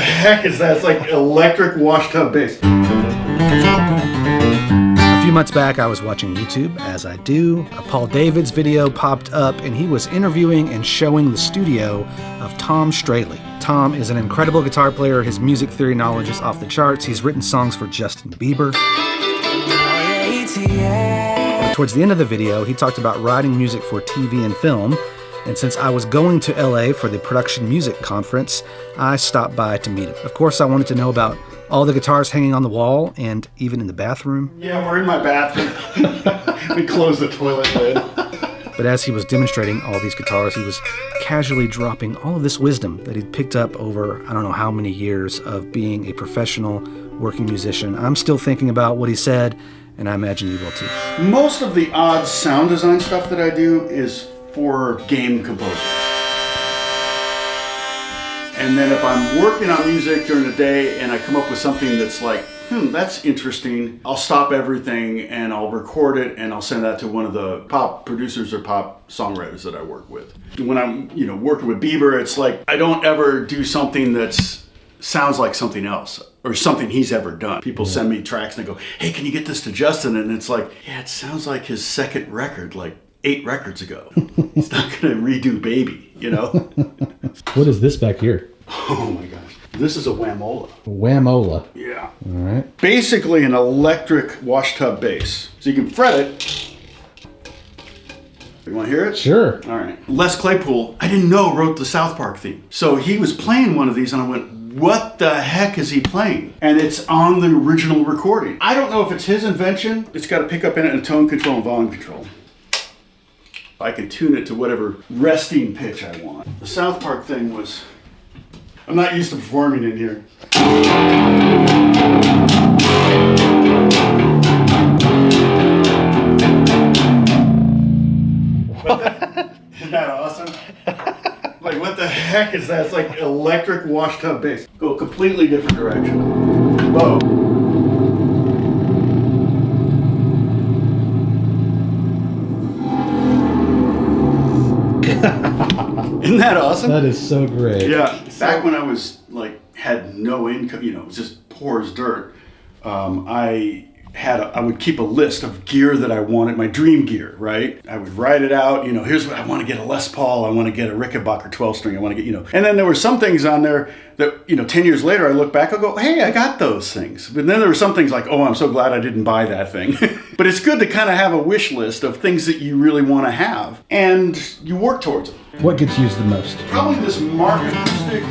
heck is that? It's like electric wash tub bass. A few months back, I was watching YouTube, as I do. A Paul Davids video popped up, and he was interviewing and showing the studio of Tom Straley. Tom is an incredible guitar player. His music theory knowledge is off the charts. He's written songs for Justin Bieber. Towards the end of the video, he talked about writing music for TV and film. And since I was going to LA for the Production Music Conference, I stopped by to meet him. Of course, I wanted to know about all the guitars hanging on the wall and even in the bathroom. Yeah, we're in my bathroom. We closed the toilet lid. But as he was demonstrating all these guitars, he was casually dropping all of this wisdom that he'd picked up over I don't know how many years of being a professional working musician. I'm still thinking about what he said, and I imagine you will too. Most of the odd sound design stuff that I do is for game composers. And then if I'm working on music during the day and I come up with something that's like, that's interesting, I'll stop everything and I'll record it and I'll send that to one of the pop producers or pop songwriters that I work with. When I'm, working with Bieber, it's like I don't ever do something that sounds like something else or something he's ever done. People send me tracks and they go, hey, can you get this to Justin? And it's like, yeah, it sounds like his second record, like 8 records ago. He's not gonna redo Baby, What is this back here? Oh my gosh. This is a Whamola. Whamola. Yeah. All right. Basically an electric wash tub bass. So you can fret it. You want to hear it? Sure. All right. Les Claypool, I didn't know, wrote the South Park theme. So he was playing one of these and I went, what the heck is he playing? And it's on the original recording. I don't know if it's his invention. It's got a pickup in it and tone control and volume control. I can tune it to whatever resting pitch I want. The South Park thing was, I'm not used to performing in here. Isn't that awesome? Like, what the heck is that? It's like electric wash tub bass. Go a completely different direction. Whoa. Isn't that awesome? That is so great. Yeah. Back when I was had no income, it was just poor as dirt. I would keep a list of gear that I wanted, my dream gear, right? I would write it out, here's what I want to get: a Les Paul, I want to get a Rickenbacker 12-string, I want to get, And then there were some things on there that, 10 years later, I look back, I go, hey, I got those things. But then there were some things like, oh, I'm so glad I didn't buy that thing. But it's good to kind of have a wish list of things that you really want to have, and you work towards them. What gets used the most? Probably this Mark acoustic.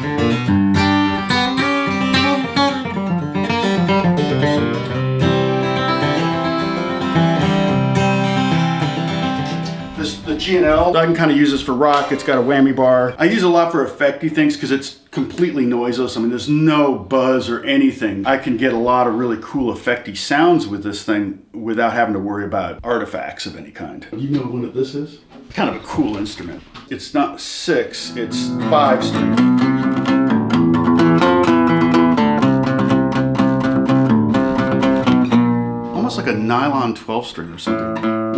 The G&L, I can kind of use this for rock. It's got a whammy bar. I use it a lot for effecty things because it's completely noiseless. I mean, there's no buzz or anything. I can get a lot of really cool effecty sounds with this thing without having to worry about artifacts of any kind. You know what this is? Kind of a cool instrument. It's not 6, it's 5 string. Almost like a nylon 12 string or something.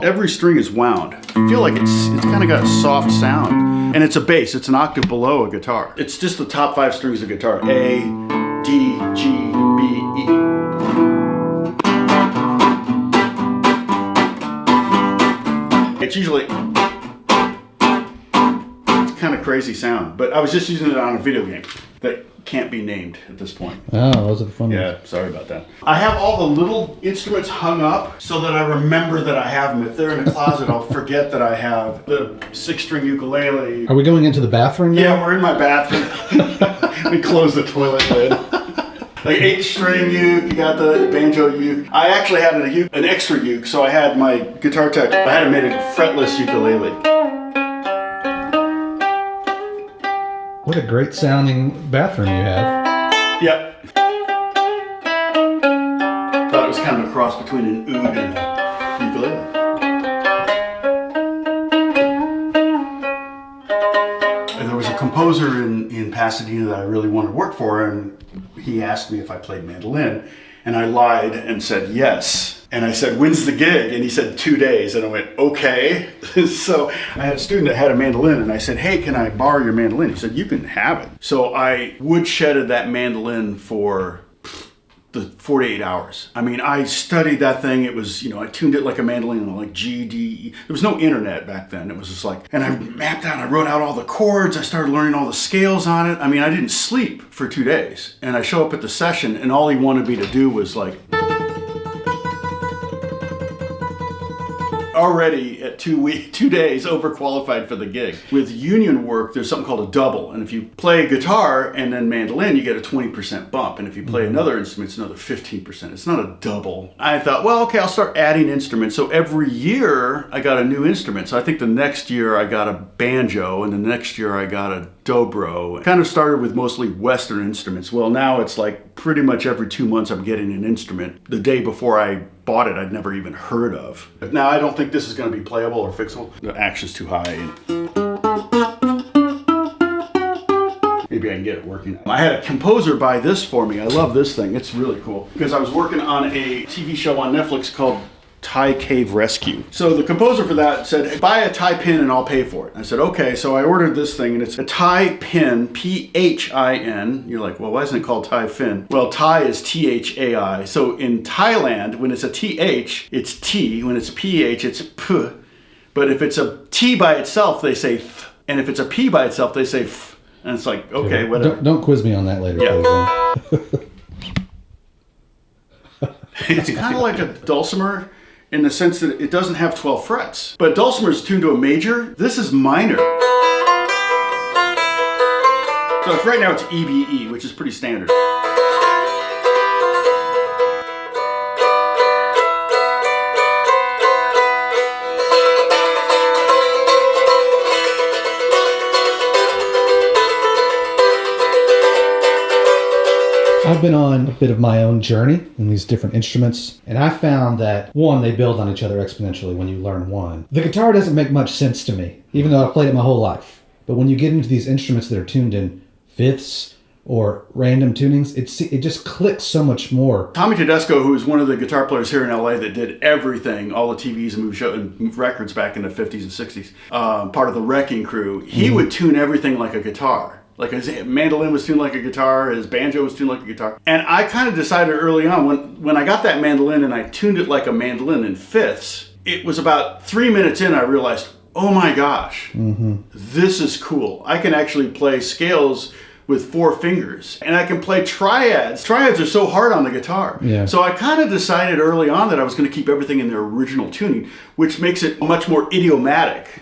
Every string is wound. I feel like it's kind of got a soft sound. And it's a bass. It's an octave below a guitar. It's just the top 5 strings of guitar. A, D, G, B, E. It's usually... It's kind of crazy sound. But I was just using it on a video game that can't be named at this point. Oh, those are the fun ones. Yeah, sorry about that. I have all the little instruments hung up so that I remember that I have them. If they're in a closet, I'll forget that I have the 6-string ukulele. Are we going into the bathroom now? Yeah, we're in my bathroom. We closed the toilet lid. Like 8-string uke, you got the banjo uke. I actually had an extra uke, so I had my guitar tech. I had it made a fretless ukulele. What a great sounding bathroom you have. Yep. Thought it was kind of a cross between an oud and a ukulele. And there was a composer in Pasadena that I really wanted to work for, and he asked me if I played mandolin, and I lied and said yes. And I said, when's the gig? And he said, 2 days. And I went, okay. So I had a student that had a mandolin, and I said, hey, can I borrow your mandolin? He said, you can have it. So I woodshedded that mandolin for the 48 hours. I mean, I studied that thing. It was, I tuned it like a mandolin, like G, D, E. There was no internet back then. It was just like, and I mapped out, I wrote out all the chords. I started learning all the scales on it. I mean, I didn't sleep for 2 days. And I show up at the session, and all he wanted me to do was like, already at 2 days overqualified for the gig. With union work, there's something called a double. And if you play guitar and then mandolin, you get a 20% bump. And if you play another instrument, it's another 15%. It's not a double. I thought, well, okay, I'll start adding instruments. So every year I got a new instrument. So I think the next year I got a banjo, and the next year I got a dobro. Kind of started with mostly Western instruments. Well, now it's like pretty much every 2 months I'm getting an instrument. The day before I bought it, I'd never even heard of. Now, I don't think this is going to be playable or fixable. The action's too high. Maybe I can get it working. I had a composer buy this for me. I love this thing. It's really cool. Because I was working on a TV show on Netflix called Thai Cave Rescue. So the composer for that said, hey, buy a Thai pin and I'll pay for it. I said, okay. So I ordered this thing, and it's a Thai pin, P-H-I-N. You're like, well, why isn't it called Thai fin? Well, Thai is T-H-A-I. So in Thailand, when it's a T-H, it's T. When it's a P-H, it's P. But if it's a T by itself, they say th. And if it's a P by itself, they say f. And it's like, okay, whatever. Don't quiz me on that later. Yeah. It's kind of like a dulcimer, in the sense that it doesn't have 12 frets. But dulcimer is tuned to a major. This is minor. So right now it's EBE, which is pretty standard. I've been on a bit of my own journey in these different instruments, and I found that, one, they build on each other exponentially when you learn one. The guitar doesn't make much sense to me, even though I've played it my whole life. But when you get into these instruments that are tuned in fifths or random tunings, it just clicks so much more. Tommy Tedesco, who is one of the guitar players here in LA that did everything, all the TVs and movie records back in the 50s and 60s, part of the Wrecking Crew, he would tune everything like a guitar. Like his mandolin was tuned like a guitar, his banjo was tuned like a guitar. And I kind of decided early on, when I got that mandolin and I tuned it like a mandolin in fifths, it was about 3 minutes in I realized, oh my gosh, this is cool. I can actually play scales with 4 fingers, and I can play triads. Triads are so hard on the guitar. Yeah. So I kind of decided early on that I was going to keep everything in their original tuning, which makes it much more idiomatic.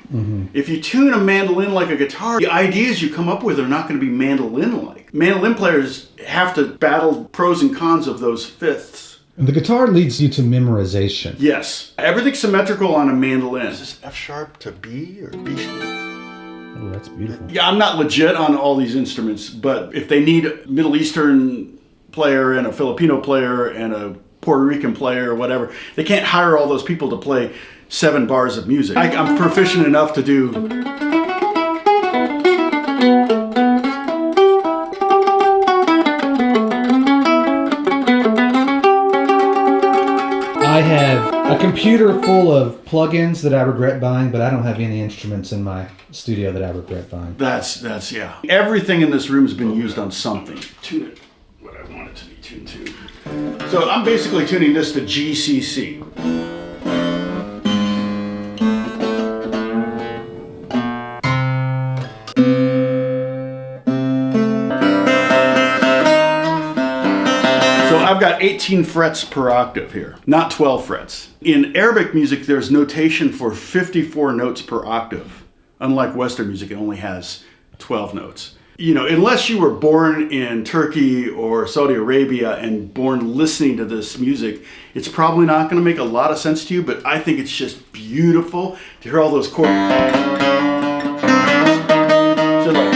If you tune a mandolin like a guitar, the ideas you come up with are not going to be mandolin-like. Mandolin players have to battle pros and cons of those fifths. And the guitar leads you to memorization. Yes. Everything's symmetrical on a mandolin. Is this F sharp to B or B sharp? Oh, that's beautiful. Yeah, I'm not legit on all these instruments, but if they need a Middle Eastern player and a Filipino player and a Puerto Rican player or whatever, they can't hire all those people to play 7 bars of music. I'm proficient enough to do... I have a computer full of plugins that I regret buying, but I don't have any instruments in my studio that I regret buying. That's yeah. Everything in this room has been used on something. Tune it what I want it to be tuned to. So I'm basically tuning this to GCC. I've got 18 frets per octave here, not 12 frets. In Arabic music, there's notation for 54 notes per octave. Unlike Western music, it only has 12 notes. You know, unless you were born in Turkey or Saudi Arabia and born listening to this music, it's probably not going to make a lot of sense to you, but I think it's just beautiful to hear all those chords. So like,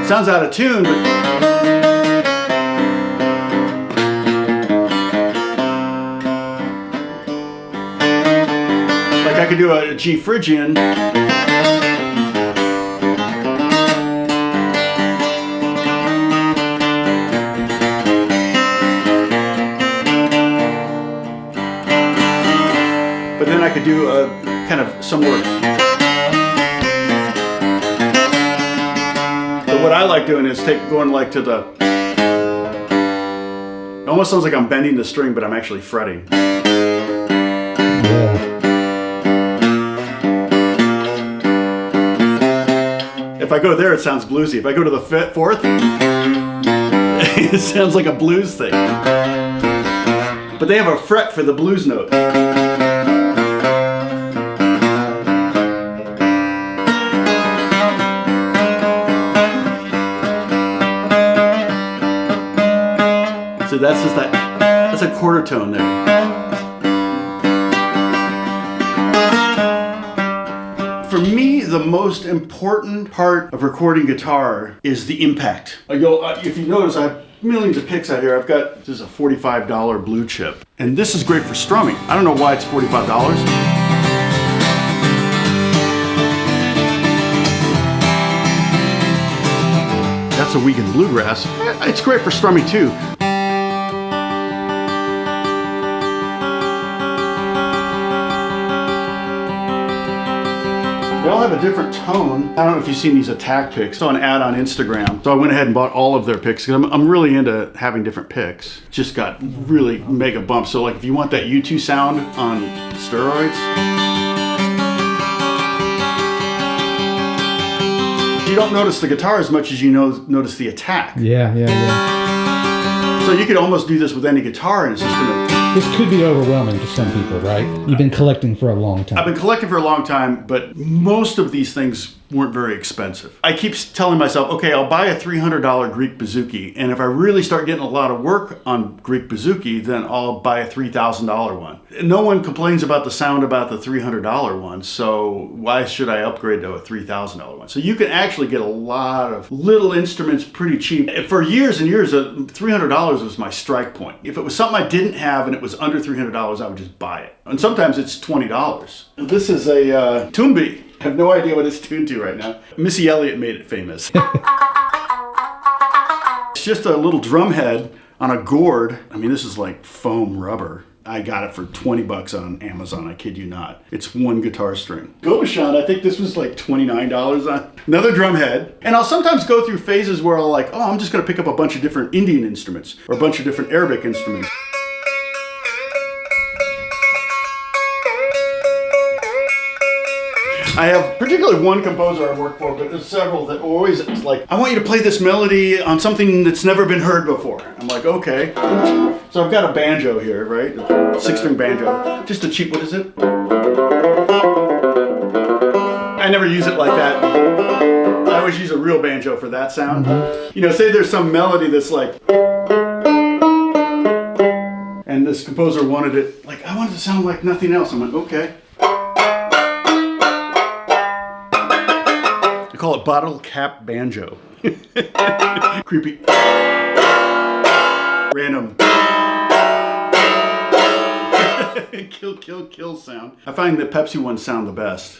sounds out of tune, but... I could do a G Phrygian. kind of somewhere. But what I like doing is going like to the. It almost sounds like I'm bending the string, but I'm actually fretting. Yeah. If I go there, it sounds bluesy. If I go to the fourth, it sounds like a blues thing. But they have a fret for the blues note. So that's just that's a quarter tone there. For me, the most important part of recording guitar is the impact. If you notice, I have millions of picks out here. This is a $45 blue chip. And this is great for strumming. I don't know why it's $45. That's a Wiegand Bluegrass. It's great for strumming too. They all have a different tone. I don't know if you've seen these attack picks. I saw an ad on Instagram. So I went ahead and bought all of their picks. I'm really into having different picks. Just got really mega bumps. So like if you want that U2 sound on steroids. You don't notice the guitar as much as you notice the attack. Yeah. So you could almost do this with any guitar and it's just gonna... This could be overwhelming to some people, right? You've been collecting for a long time. I've been collecting for a long time, but most of these things weren't very expensive. I keep telling myself, okay, I'll buy a $300 Greek bouzouki, and if I really start getting a lot of work on Greek bouzouki, then I'll buy a $3,000 one. No one complains about the sound about the $300 one, so why should I upgrade to a $3,000 one? So you can actually get a lot of little instruments pretty cheap. For years and years, $300 was my strike point. If it was something I didn't have and it was under $300, I would just buy it. And sometimes it's $20. This is a Tumbi. I have no idea what it's tuned to right now. Missy Elliott made it famous. It's just a little drum head on a gourd. I mean, this is like foam rubber. I got it for $20 on Amazon, I kid you not. It's one guitar string. Gobushan, I think this was like $29 on. Another drum head. And I'll sometimes go through phases where I'll like, I'm just gonna pick up a bunch of different Indian instruments or a bunch of different Arabic instruments. I have particularly one composer I work for, but there's several that always, it's like, I want you to play this melody on something that's never been heard before. I'm like, okay. So I've got a banjo here, right? A 6-string banjo. Just a cheap, what is it? I never use it like that. I always use a real banjo for that sound. You know, say there's some melody that's like, and this composer wanted it, like, I want it to sound like nothing else. I'm like, okay. I call it bottle cap banjo. Creepy. Random. Kill sound. I find the Pepsi ones sound the best.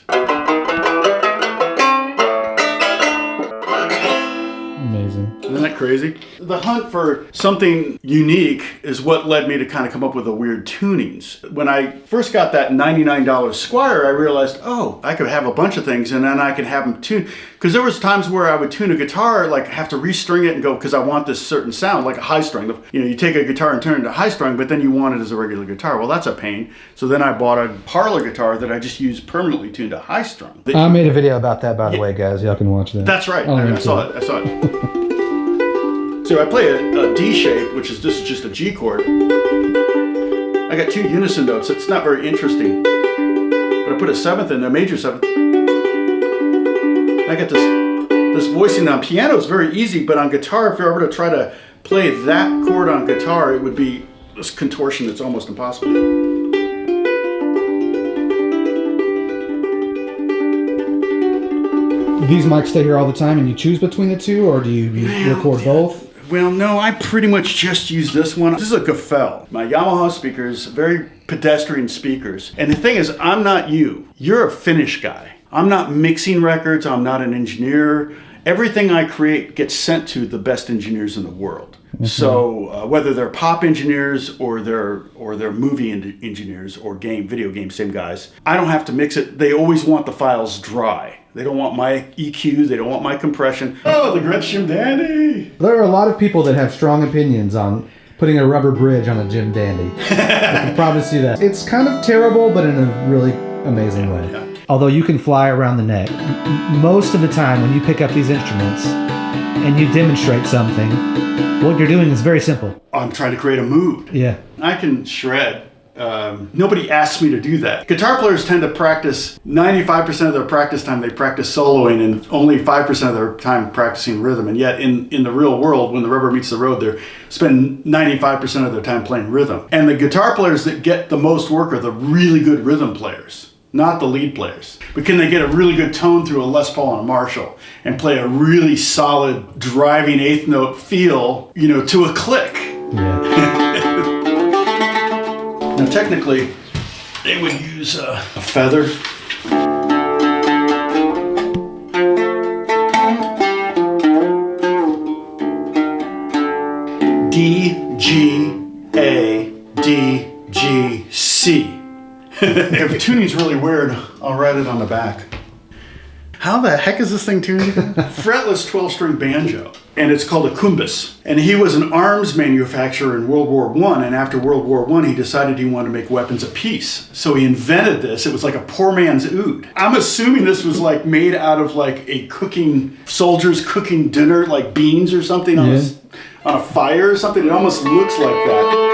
Amazing. Isn't that crazy? The hunt for something unique is what led me to kind of come up with the weird tunings. When I first got that $99 Squier, I realized, I could have a bunch of things and then I could have them tuned. Because there was times where I would tune a guitar, like have to restring it and go, because I want this certain sound, like a high strung. You know, you take a guitar and turn it into high strung, but then you want it as a regular guitar. Well, that's a pain. So then I bought a parlor guitar that I just use permanently tuned to high strung. I made a video about that, by the way, guys. Y'all can watch that. That's right. I saw it. So I play a D shape, which is just a G chord. I got 2 unison notes. It's not very interesting. But I put a 7th in, a major 7th. I got this voicing on piano is very easy, but on guitar, if you're ever to try to play that chord on guitar, it would be this contortion that's almost impossible. These mics stay here all the time and you choose between the two, or do you record both? Well, no, I pretty much just use this one. This is a Gefell. My Yamaha speakers, very pedestrian speakers. And the thing is, I'm not you. You're a Finnish guy. I'm not mixing records. I'm not an engineer. everything I create gets sent to the best engineers in the world. So whether they're pop engineers or they're movie engineers or video game, same guys, I don't have to mix it. They always want the files dry. They don't want my EQ. They don't want my compression. Oh, the Gretsch Jim Dandy. There are a lot of people that have strong opinions on putting a rubber bridge on a Jim Dandy. I can promise you that. It's kind of terrible, but in a really amazing way. Yeah. Although you can fly around the neck, most of the time when you pick up these instruments and you demonstrate something, what you're doing is very simple. I'm trying to create a mood. Yeah. I can shred. Nobody asks me to do that. Guitar players tend to practice 95% of their practice time. They practice soloing and only 5% of their time practicing rhythm. And yet in the real world, when the rubber meets the road, they spend 95% of their time playing rhythm. And the guitar players that get the most work are the really good rhythm players, not the lead players. But can they get a really good tone through a Les Paul and a Marshall and play a really solid driving eighth note feel, to a click? Yeah. Now, technically, they would use a feather. D, G, A, D, G, C. If tuning's really weird, I'll write it on the back. How the heck is this thing tuned again? Fretless 12-string banjo. And it's called a kumbas. And he was an arms manufacturer in World War I, and after World War I, he decided he wanted to make weapons of peace. So he invented this. It was like a poor man's oud. I'm assuming this was like made out of like soldiers cooking dinner, like beans or something on a fire or something. It almost looks like that.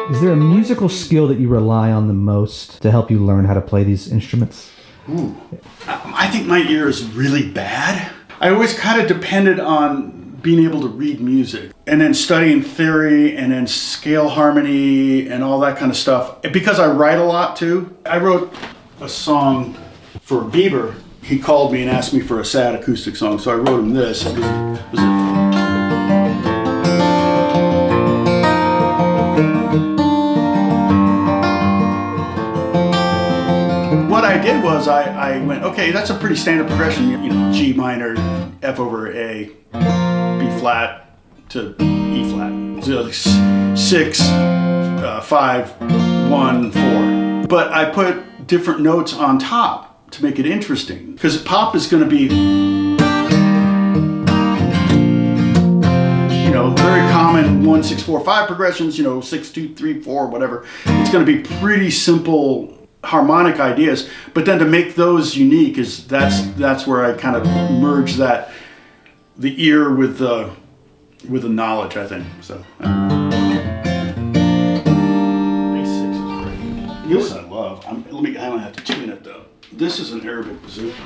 Is there a musical skill that you rely on the most to help you learn how to play these instruments? I think my ear is really bad. I always kind of depended on being able to read music and then studying theory and then scale harmony and all that kind of stuff. Because I write a lot too. I wrote a song for Bieber. He called me and asked me for a sad acoustic song, so I wrote him this. What I did was I went, okay, that's a pretty standard progression, G minor, F over A, B flat to E flat. So like 6, 5, 1, 4. But I put different notes on top to make it interesting. Because pop is going to be, very common 1, 6, 4, 5 progressions, 6, 2, 3, 4, whatever. It's going to be pretty simple harmonic ideas, but then to make those unique that's where I kind of merge the ear with the knowledge, I think. So A6 is great. This I love. I don't have to tune it though. This is an Arabic bazooka.